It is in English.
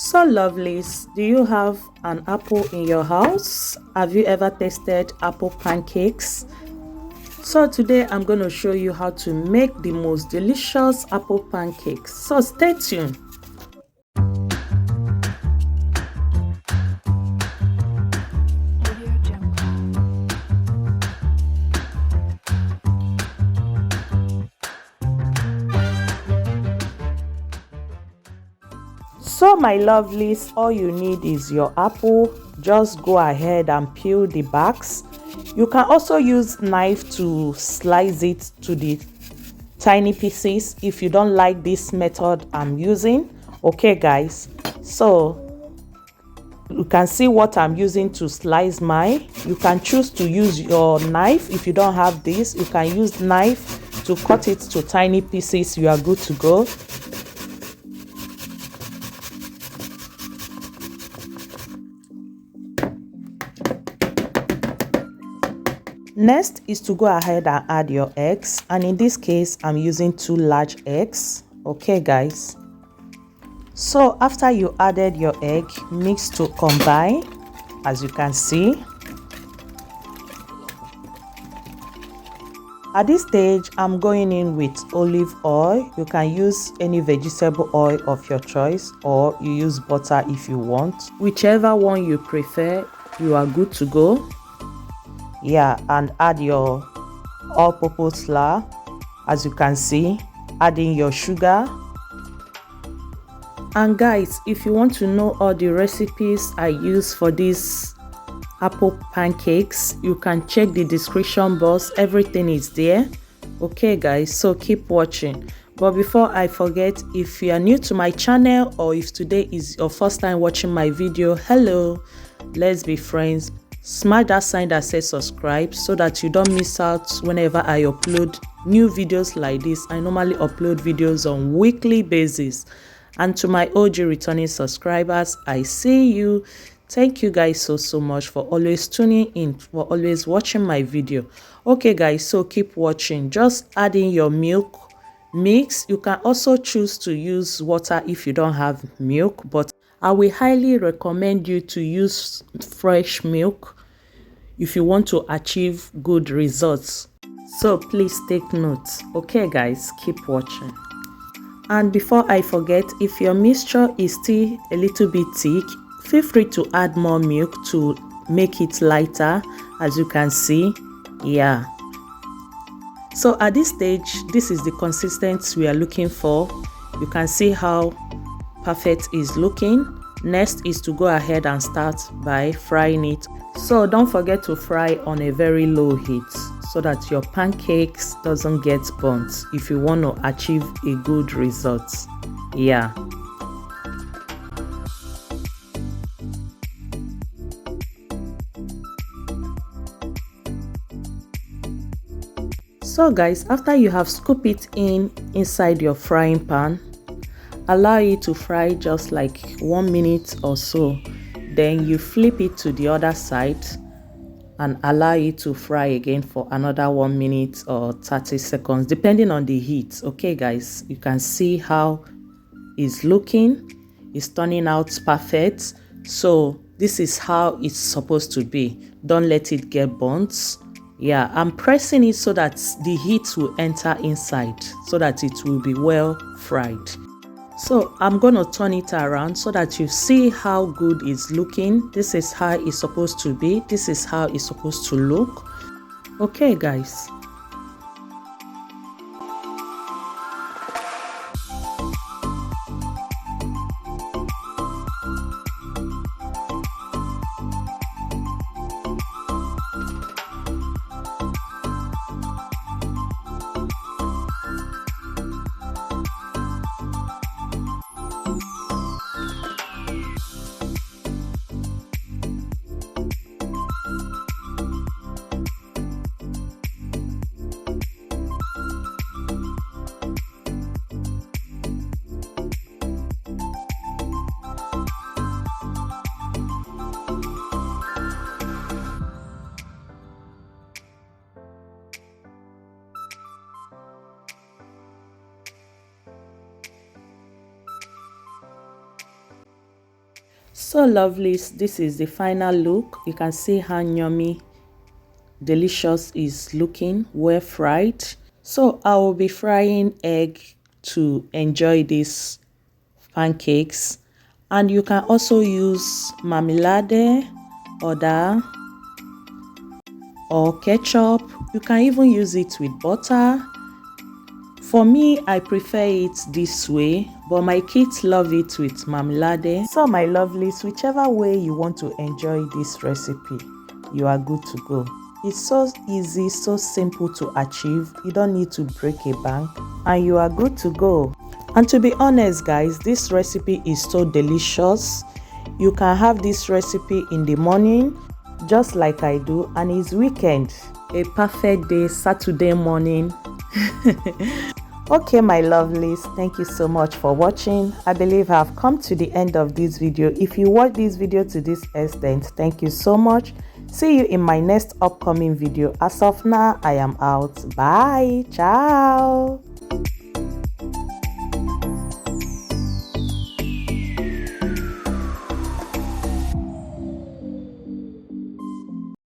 So lovelies, do you have an apple in your house? Have you ever tasted apple pancakes? So today I'm going to show you how to make the most delicious apple pancakes. So stay tuned. So my lovelies, all you need is your apple. Just go ahead and peel the backs. You can also use knife to slice it to the tiny pieces if you don't like this method I'm using. Okay guys, so you can see what I'm using to slice mine. You can choose to use your knife. If you don't have this, you can use knife to cut it to tiny pieces. You are good to go. Next is to go ahead and add your eggs, and in this case I'm using 2 large eggs. Okay guys, so after you added your egg, mix to combine. As you can see, at this stage I'm going in with olive oil. You can use any vegetable oil of your choice, or you use butter if you want. Whichever one you prefer, you are good to go. Yeah, and add your all-purpose flour. As you can see, adding your sugar. And guys, if you want to know all the recipes I use for these apple pancakes, you can check the description box. Everything is there. Okay guys, so keep watching. But before I forget, if you are new to my channel, or if today is your first time watching my video, hello, let's be friends. Smash that sign that says subscribe so that you don't miss out whenever I upload new videos like this. I normally upload videos on weekly basis. And to my OG returning subscribers, I see you. Thank you guys so much for always tuning in, for always watching my video. Okay guys, so keep watching. Just add in your milk mix. You can also choose to use water if you don't have milk, but I will highly recommend you to use fresh milk if you want to achieve good results. So please take notes. Okay guys, keep watching. And before I forget, if your mixture is still a little bit thick, feel free to add more milk to make it lighter. As you can see, yeah. So at this stage, this is the consistency we are looking for. You can see how perfect is looking. Next is to go ahead and start by frying it. So don't forget to fry on a very low heat so that your pancakes doesn't get burnt if you want to achieve a good result. Yeah. So guys, after you have scooped it inside your frying pan, allow it to fry just like 1 minute or so. Then you flip it to the other side and allow it to fry again for another 1 minute or 30 seconds depending on the heat. Okay guys, you can see how it's looking. It's turning out perfect. So this is how it's supposed to be. Don't let it get burnt. Yeah, I'm pressing it so that the heat will enter inside, so that it will be well fried. So I'm going to turn it around so that you see how good it's looking. This is how it's supposed to be. This is how it's supposed to look. Okay guys. So lovely, this is the final look. You can see how yummy delicious is looking, well fried. So I will be frying egg to enjoy these pancakes, and you can also use marmalade or ketchup. You can even use it with butter. For me, I prefer it this way, but my kids love it with marmalade. So my lovelies, whichever way you want to enjoy this recipe, you are good to go. It's so easy, so simple to achieve. You don't need to break a bank, and you are good to go. And to be honest guys, this recipe is so delicious. You can have this recipe in the morning just like I do, and it's weekend, a perfect day, Saturday morning. Okay my lovelies, thank you so much for watching. I believe I've come to the end of this video. If you watch this video to this extent, thank you so much. See you in my next upcoming video. As of now, I am out. Bye. Ciao.